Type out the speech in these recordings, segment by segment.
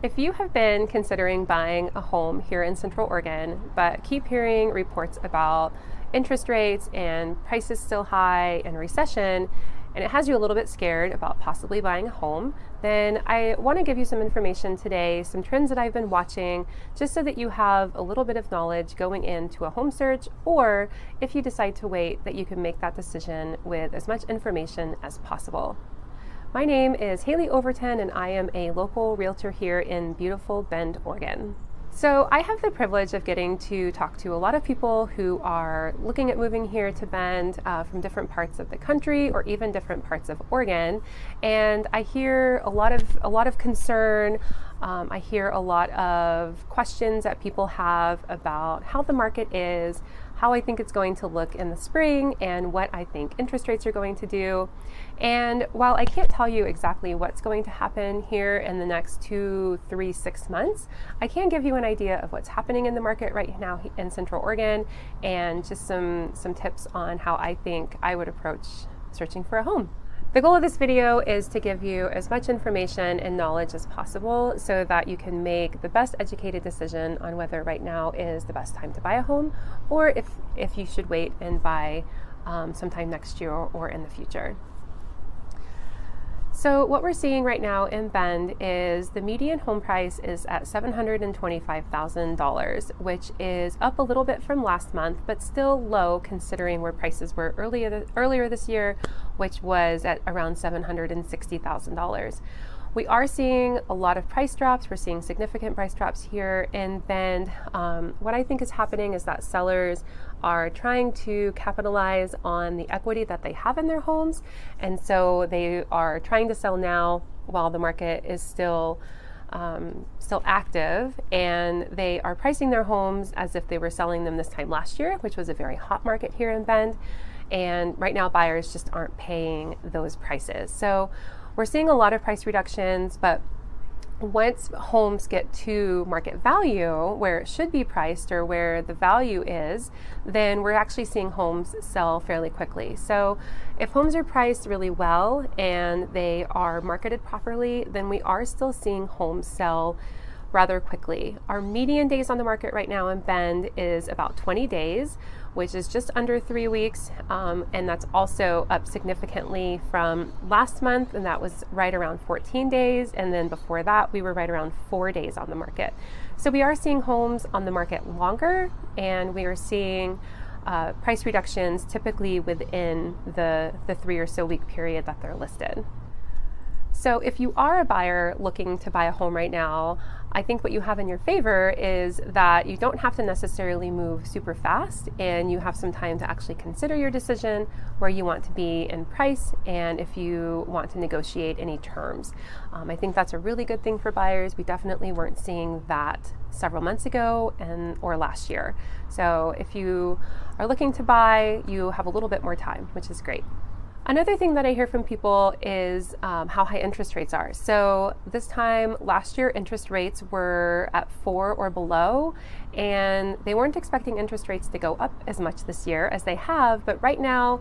If you have been considering buying a home here in Central Oregon, but keep hearing reports about interest rates and prices still high and recession, and it has you a little bit scared about possibly buying a home, then I want to give you some information today, some trends that I've been watching, just so that you have a little bit of knowledge going into a home search, or if you decide to wait, that you can make that decision with as much information as possible. My name is Haley Overton, and I am a local realtor here in beautiful Bend, Oregon. So I have the privilege of getting to talk to a lot of people who are looking at moving here to Bend from different parts of the country or even different parts of Oregon, and I hear a lot of concern. I hear a lot of questions that people have about how the market is, how I think it's going to look in the spring, and what I think interest rates are going to do. And while I can't tell you exactly what's going to happen here in the next 2, 3, 6 months, I can give you an idea of what's happening in the market right now in Central Oregon, and just some tips on how I think I would approach searching for a home. The goal of this video is to give you as much information and knowledge as possible so that you can make the best educated decision on whether right now is the best time to buy a home, or if you should wait and buy sometime next year or in the future. So what we're seeing right now in Bend is the median home price is at $725,000, which is up a little bit from last month, but still low considering where prices were earlier this year, which was at around $760,000. We are seeing a lot of price drops. We're seeing significant price drops here in Bend. What I think is happening is that sellers are trying to capitalize on the equity that they have in their homes, and so they are trying to sell now while the market is still active, and they are pricing their homes as if they were selling them this time last year, which was a very hot market here in Bend. And right now buyers just aren't paying those prices. So we're seeing a lot of price reductions, but once homes get to market value, where it should be priced or where the value is, then we're actually seeing homes sell fairly quickly. So if homes are priced really well and they are marketed properly, then we are still seeing homes sell rather quickly. Our median days on the market right now in Bend is about 20 days, which is just under 3 weeks, and that's also up significantly from last month, and that was right around 14 days, and then before that we were right around 4 days on the market. So we are seeing homes on the market longer, and we are seeing price reductions typically within the 3 or so week period that they're listed. So if you are a buyer looking to buy a home right now, I think what you have in your favor is that you don't have to necessarily move super fast, and you have some time to actually consider your decision, where you want to be in price, and if you want to negotiate any terms. I think that's a really good thing for buyers. We definitely weren't seeing that several months ago or last year. So if you are looking to buy, you have a little bit more time, which is great. Another thing that I hear from people is how high interest rates are. So this time last year, interest rates were at 4 or below, and they weren't expecting interest rates to go up as much this year as they have. But right now,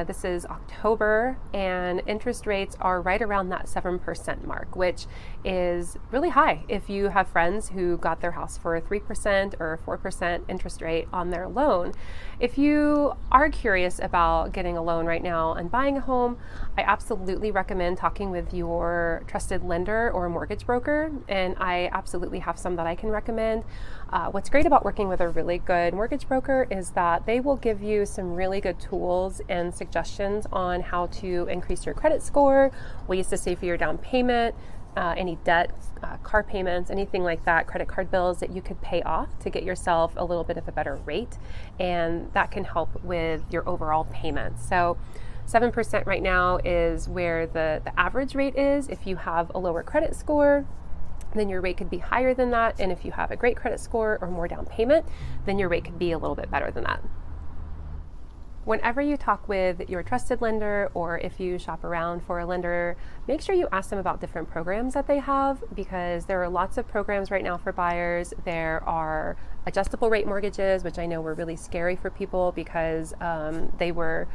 this is October, and interest rates are right around that 7% mark, which is really high if you have friends who got their house for a 3% or 4% interest rate on their loan. If you are curious about getting a loan right now and buying a home, I absolutely recommend talking with your trusted lender or mortgage broker, and I absolutely have some that I can recommend. What's great about working with a really good mortgage broker is that they will give you some really good tools and suggestions on how to increase your credit score, ways to save for your down payment, any debt, car payments, anything like that, credit card bills that you could pay off to get yourself a little bit of a better rate, and that can help with your overall payments. So 7% right now is where the average rate is. If you have a lower credit score, then your rate could be higher than that, and if you have a great credit score or more down payment, then your rate could be a little bit better than that. Whenever you talk with your trusted lender, or if you shop around for a lender, make sure you ask them about different programs that they have, because there are lots of programs right now for buyers. There are adjustable rate mortgages, which I know were really scary for people because they were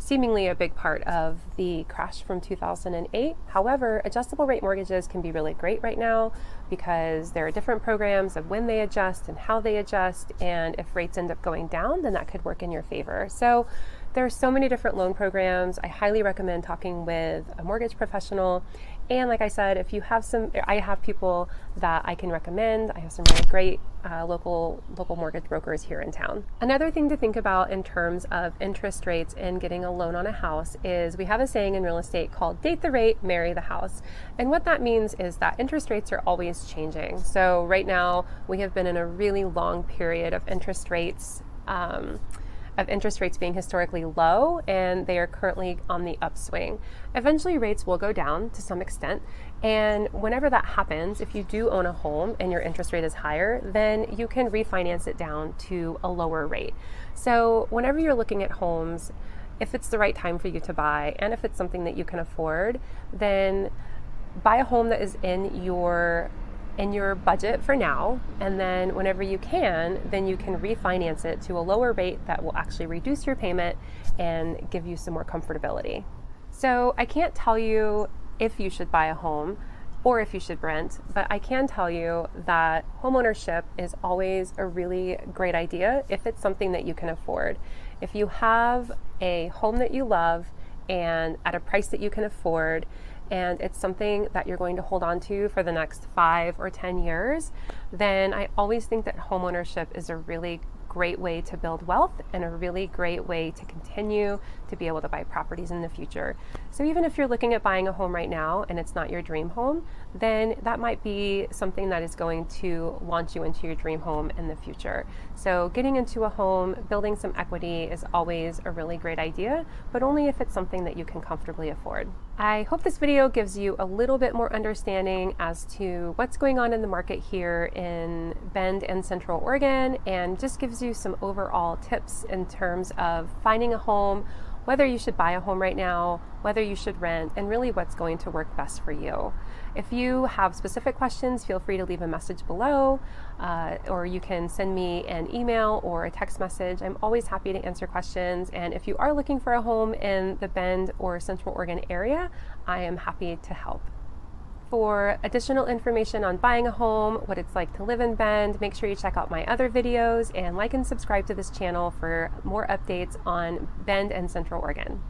seemingly a big part of the crash from 2008. However, adjustable rate mortgages can be really great right now because there are different programs of when they adjust and how they adjust, and if rates end up going down, then that could work in your favor. So there are so many different loan programs. I highly recommend talking with a mortgage professional. And like I said, if you have I have people that I can recommend. I have some really great local mortgage brokers here in town. Another thing to think about in terms of interest rates and getting a loan on a house is we have a saying in real estate called date the rate, marry the house. And what that means is that interest rates are always changing. So right now we have been in a really long period of interest rates being historically low, and they are currently on the upswing. Eventually rates will go down to some extent, and whenever that happens, if you do own a home and your interest rate is higher, then you can refinance it down to a lower rate. So whenever you're looking at homes, if it's the right time for you to buy and if it's something that you can afford, then buy a home that is in your budget for now, and then whenever you can, then you can refinance it to a lower rate that will actually reduce your payment and give you some more comfortability. So I can't tell you if you should buy a home or if you should rent, but I can tell you that homeownership is always a really great idea if it's something that you can afford. If you have a home that you love and at a price that you can afford, and it's something that you're going to hold on to for the next 5 or 10 years, then I always think that homeownership is a really great way to build wealth and a really great way to continue to be able to buy properties in the future. So even if you're looking at buying a home right now and it's not your dream home, then that might be something that is going to launch you into your dream home in the future. So getting into a home, building some equity is always a really great idea, but only if it's something that you can comfortably afford. I hope this video gives you a little bit more understanding as to what's going on in the market here in Bend and Central Oregon, and just gives you some overall tips in terms of finding a home, whether you should buy a home right now, whether you should rent, and really what's going to work best for you. If you have specific questions, feel free to leave a message below, or you can send me an email or a text message. I'm always happy to answer questions. And if you are looking for a home in the Bend or Central Oregon area, I am happy to help. For additional information on buying a home, what it's like to live in Bend, make sure you check out my other videos and like and subscribe to this channel for more updates on Bend and Central Oregon.